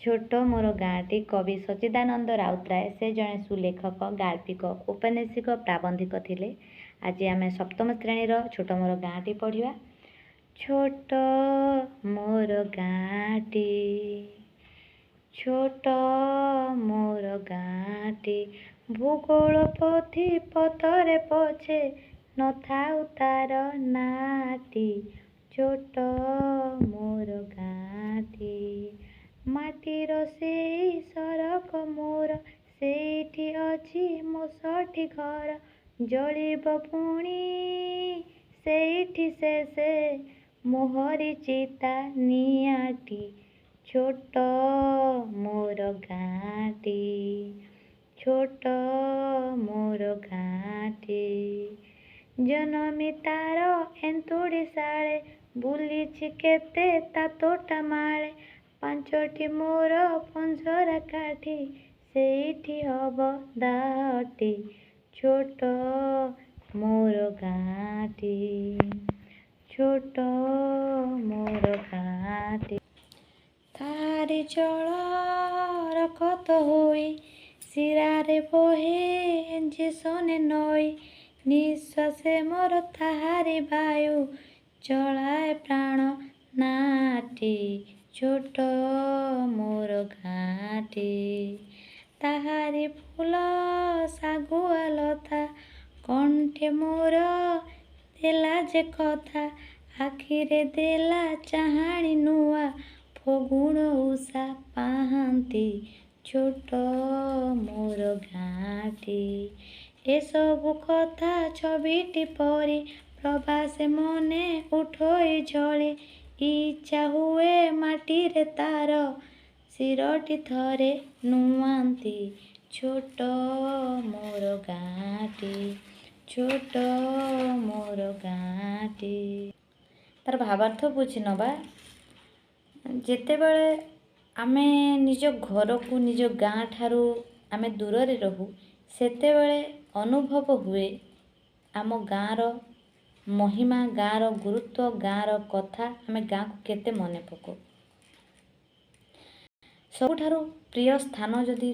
छोट मोर गाँटी कवि सच्चिदानंद राउतराय से जड़े सुलेखक गाल्पिक औपन्यासिक प्राबंधिक थिले। आज आम सप्तम श्रेणी छोट मोर गाँटी पढ़ा। छोट मोर गाँटी छोट मोर गाँटी भूगोल पोथी पतरे पछे नथाउ तार नाटी। छोट मोर गाँटी माटीर सेई सरक मोर सेठी अछि मोसठी घर जलिब पुणी सेठी शेषे मोहरी चिता नियाटी। छोट मोर गाँटी छोट मोर गाँटी जनमी तार एंतुड़ी साळे बुलीछि केते ता तोटा माळे। पांचटी मोर पंजरा काठी सेठी हब दाटी। छोट मोर गाँटी छोट मोर गाँटी तारी जल रखत होई सिरारे बहे जेसने नई। निश्वासे मोर ताहारी वायु चलाए प्राण नाटी। छोट मोर गाँटी ताहारी फूल सागुआ लता कंठे मोर देला जे कथा आखिरे देला चाहाणी नुआ फगुण उषा पाहांती। छोट मोर गाँटी ए सबु कथा छबिटी परी प्रभासे मने उठोई झली। इच्छा हुए माटी रे तार सिरटी थरे नुआंती। छोट मोर गाँटी छोट मोर गाँटी तार भावार्थ बुझी नबा। जेतेबेले आमे निज घर को निज गाँ ठारू आमे दूर रे रहू सेतेबेले अनुभव हुए आम गाँर महिमा गाँर गुरुत्व गाँर कथा आमे गाँ को केते मने पको। सबुठारू प्रिय स्थान जदि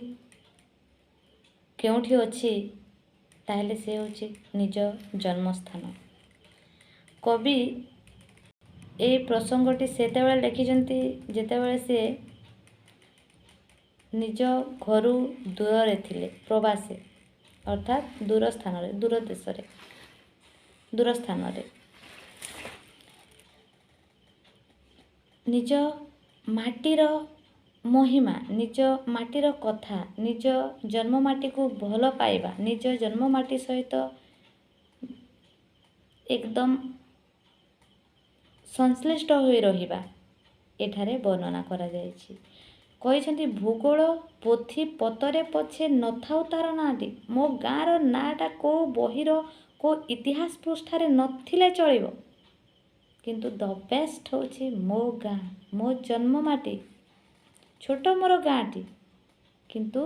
केउठी अछि ताहेले से होछि निज जन्मस्थान। कवि ए प्रसंगटी सेतेबेले लिखिजंती जेतेबेले से निज घरू दूर रे थिले प्रवासे अर्थात दूर स्थान रे दूर देश रे दूर स्थान रे निज माटीर महिमा निज माटीर कथा निज जन्म माटी को भल पाइबा निज जन्म माटी सहित एकदम संश्लिष्ट होई रहिबा एठारे वर्णना करा जायछि। कहिसेंती भूगोल पोथी पतरे पछे नथाउ तार नाटी। मो गाँर नाटा को बहिर को इतिहास पृष्ठारे नथिले चलिबो किंतु द बेस्ट होछि मो गाँ मो जन्म माटी। छोट मोर गाँटी किंतु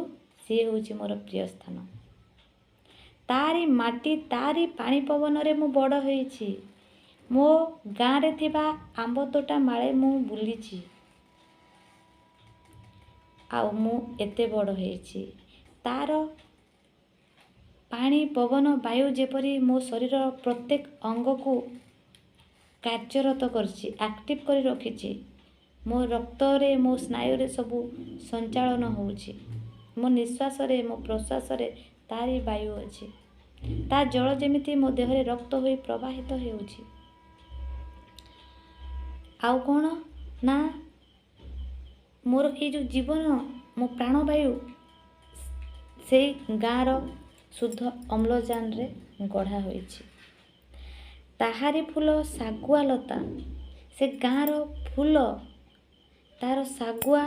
सी होछि मोर प्रिय स्थान। तारी माटी तारी पानी पवन रे मु बड़ होईछि। मो गाँ रे थिबा आंब तोटा माळे मु बुलीछि आउ मु एते बड़ होईछि। तार पानी पवन वायु जेपरी मो शरीर प्रत्येक अंग को कार्यरत करछि एक्टिव करी रखिछि। मो रक्त रे मो स्नायु रे सबु संचालन होउछि। मो निश्वास रे मो प्रश्वास रे तारी वायु अछि। ता जल जेमिति मो देह रे रक्त होई प्रवाहित हेउछि। आउ कोन ना मोर ए जो जीवन मो प्राणवायु से गाँर शुद्ध अम्लजान रे गढ़ा होइछि। ताहारी फूल सागुआ लता से गाँर फूल तार सागुआ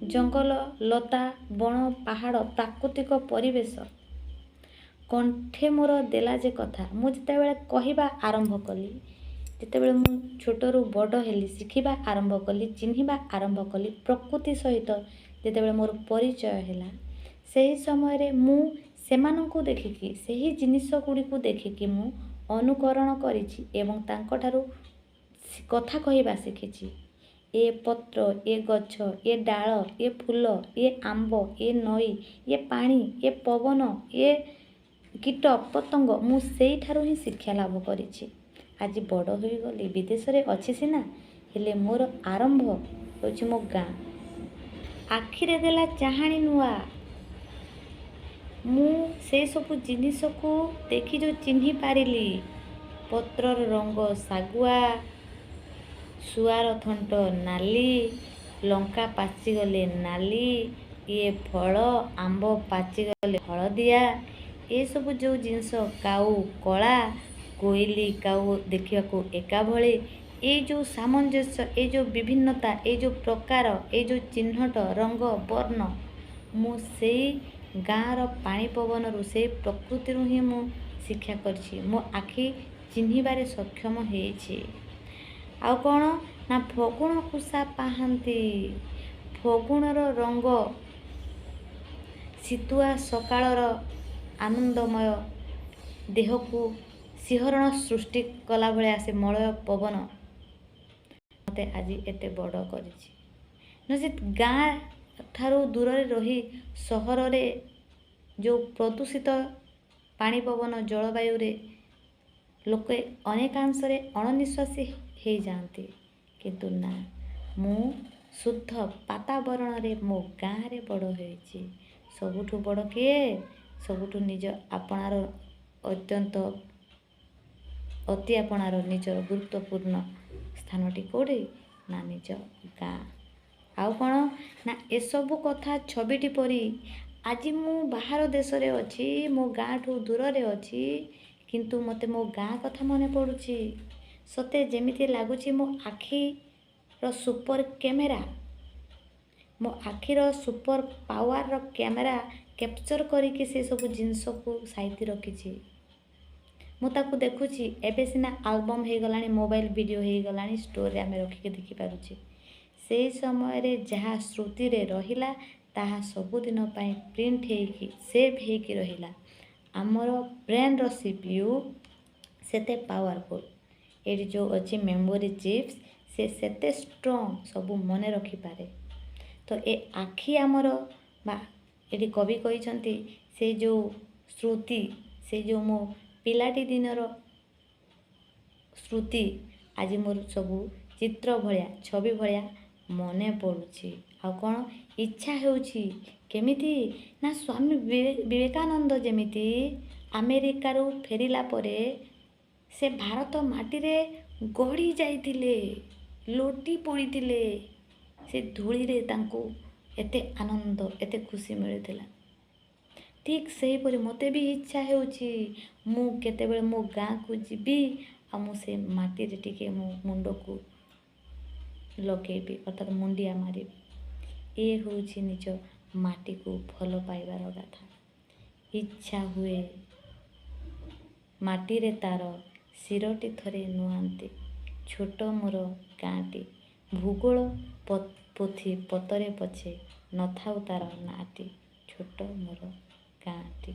जंगल लता बण पहाड़ प्राकृतिक परिवेश कंठे मोर देला जे कथा मु जेतेबेले कहिबा आरंभ कली जेतेबेले मु छोटरू बड़ हेली शिखिबा आरंभ कली चिन्हिबा आरंभ कली प्रकृति सहित जेतेबेले मोर परिचय हैला सेही समय रे मु सेमानंकु देखिकी सेही जिनिस गुडी को देखिकी मु अनुकरण करिछि एवं तांको ठारू कथा कहिबा शिखिछि ଏ ପତ୍ର, ଏ ଗଛ, ଏ ଡାଳ, ଏ ଫୁଲ, ଏ ଆମ୍ବ, ଏ ନଈ, ଏ ପାଣି, ଏ ପବନ, ଏ କୀଟ ପତଙ୍ଗ, ମୁଁ ସେଇଠାରୁ ହିଁ ଶିକ୍ଷା ଲାଭ କରିଛି। ଆଜି ବଡ଼ ହୋଇଗଲି, ବିଦେଶରେ ଅଛି ସିନା, ହେଲେ ମୋର ଆରମ୍ଭ ହେଉଛି ମୋ ଗାଁ। ଆଖିରେ ଦେଲା ଚାହାଣି ନୂଆ। ମୁଁ ସେସବୁ ଜିନିଷକୁ ଦେଖି ଯେଉଁ ଚିହ୍ନି ପାରିଲି, ପତ୍ରର ରଙ୍ଗ ଶାଗୁଆ, ଶୁଆର ଥଣ୍ଟ ନାଲି, ଲଙ୍କା ପାଚିଗଲେ ନାଲି, ଇଏ ଫଳ ଆମ୍ବ ପାଚିଗଲେ ହଳଦିଆ, ଏସବୁ ଯେଉଁ ଜିନିଷ, କାଉ କଳା, କୋଇଲି କାଉ ଦେଖିବାକୁ ଏକା ଭଳି, ଏଇ ଯେଉଁ ସାମଞ୍ଜସ୍ୟ, ଏଇ ଯେଉଁ ବିଭିନ୍ନତା, ଏଇ ଯେଉଁ ପ୍ରକାର, ଏଇ ଯେଉଁ ଚିହ୍ନଟ ରଙ୍ଗ ବର୍ଣ୍ଣ, ମୁଁ ସେଇ ଗାଁର ପାଣି ପବନରୁ, ସେଇ ପ୍ରକୃତିରୁ ହିଁ ମୁଁ ଶିକ୍ଷା କରିଛି। ମୋ ଆଖି ଚିହ୍ନିବାରେ ସକ୍ଷମ ହେଇଛି। ଆଉ କ'ଣ ନା ଫଗୁଣ କୁଶା ପାହାନ୍ତି, ଫଗୁଣର ରଙ୍ଗ, ଶୀତୁଆ ସକାଳର ଆନନ୍ଦମୟ, ଦେହକୁ ଶିହରଣ ସୃଷ୍ଟି କଲା ଭଳିଆ ସେ ମଳୟ ପବନ ମୋତେ ଆଜି ଏତେ ବଡ଼ କରିଛି। ନଚେତ୍ ଗାଁ ଠାରୁ ଦୂରରେ ରହି ସହରରେ ଯେଉଁ ପ୍ରଦୂଷିତ ପାଣି ପବନ ଜଳବାୟୁରେ ଲୋକେ ଅନେକାଂଶରେ ଅଣନିଶ୍ୱାସୀ ହେଇଯାଆନ୍ତି, କିନ୍ତୁ ନା, ମୁଁ ଶୁଦ୍ଧ ବାତାବରଣରେ ମୋ ଗାଁରେ ବଡ଼ ହୋଇଛି। ସବୁଠୁ ବଡ଼ କିଏ? ସବୁଠୁ ନିଜ ଆପଣାର ଅତି ଆପଣାର ନିଜର ଗୁରୁତ୍ୱପୂର୍ଣ୍ଣ ସ୍ଥାନଟି କେଉଁଠି? ନା ନିଜ ଗାଁ। ଆଉ କ'ଣ ନା ଏସବୁ କଥା ଛବିଟି ପରି ଆଜି ମୁଁ ବାହାର ଦେଶରେ ଅଛି, ମୋ ଗାଁଠୁ ଦୂରରେ ଅଛି, କିନ୍ତୁ ମୋତେ ମୋ ଗାଁ କଥା ମନେ ପଡ଼ୁଛି। ସତେ ଯେମିତି ଲାଗୁଛି ମୋ ଆଖିର ସୁପର କ୍ୟାମେରା, ମୋ ଆଖିର ସୁପର ପାୱାରର କ୍ୟାମେରା କ୍ୟାପଚର କରିକି ସେସବୁ ଜିନିଷକୁ ସାଇତି ରଖିଛି। ମୁଁ ତାକୁ ଦେଖୁଛି। ଏବେ ସିନା ଆଲବମ୍ ହେଇଗଲାଣି, ମୋବାଇଲ ଭିଡ଼ିଓ ହେଇଗଲାଣି, ଷ୍ଟୋରରେ ଆମେ ରଖିକି ଦେଖିପାରୁଛେ। ସେଇ ସମୟରେ ଯାହା ସ୍ମୃତିରେ ରହିଲା ତାହା ସବୁଦିନ ପାଇଁ ପ୍ରିଣ୍ଟ ହେଇକି ସେଭ୍ ହେଇକି ରହିଲା। ଆମର ବ୍ରେନ୍ର CPU ସେତେ ପାୱାରଫୁଲ୍। ଏଠି ଯେଉଁ ଅଛି ମେମୋରି ଚିପ୍ସ, ସେ ସେତେ ଷ୍ଟ୍ରଙ୍ଗ, ସବୁ ମନେ ରଖିପାରେ। ତ ଏ ଆଖି ଆମର, ବା ଏଠି କବି କହିଛନ୍ତି ସେଇ ଯେଉଁ ସ୍ମୃତି, ସେଇ ଯେଉଁ ମୋ ପିଲାଟି ଦିନର ସ୍ମୃତି ଆଜି ମୋର ସବୁ ଚିତ୍ର ଭଳିଆ, ଛବି ଭଳିଆ ମନେ ପଡ଼ୁଛି। ଆଉ କ'ଣ ଇଚ୍ଛା ହେଉଛି, କେମିତି ନା ସ୍ୱାମୀ ବିବେକାନନ୍ଦ ଯେମିତି ଆମେରିକାରୁ ଫେରିଲା ପରେ ସେ ଭାରତ ମାଟିରେ ଗଢ଼ି ଯାଇଥିଲେ, ଲୋଟି ପଡ଼ିଥିଲେ, ସେ ଧୂଳିରେ ତାଙ୍କୁ ଏତେ ଆନନ୍ଦ, ଏତେ ଖୁସି ମିଳିଥିଲା। ଠିକ୍ ସେହିପରି ମୋତେ ବି ଇଚ୍ଛା ହେଉଛି, ମୁଁ କେତେବେଳେ ମୋ ଗାଁକୁ ଯିବି, ଆଉ ମୁଁ ସେ ମାଟିରେ ଟିକେ ମୋ ମୁଣ୍ଡକୁ ଲଗେଇବି, ଅର୍ଥାତ୍ ମୁଣ୍ଡିଆ ମାରିବି। ଏ ହେଉଛି ନିଜ ମାଟିକୁ ଭଲ ପାଇବାର ଗାଥା। ଇଚ୍ଛା ହୁଏ ମାଟିରେ ତାର ଶିରଟି ଥରେ ନୁଆନ୍ତି, ଛୋଟ ମୋର ଗାଁଟି, ଭୂଗୋଳ ପୋଥି ପତରେ ପଛେ ନଥାଉ ତାର ନାଁଟି, ଛୋଟ ମୋର ଗାଁଟି।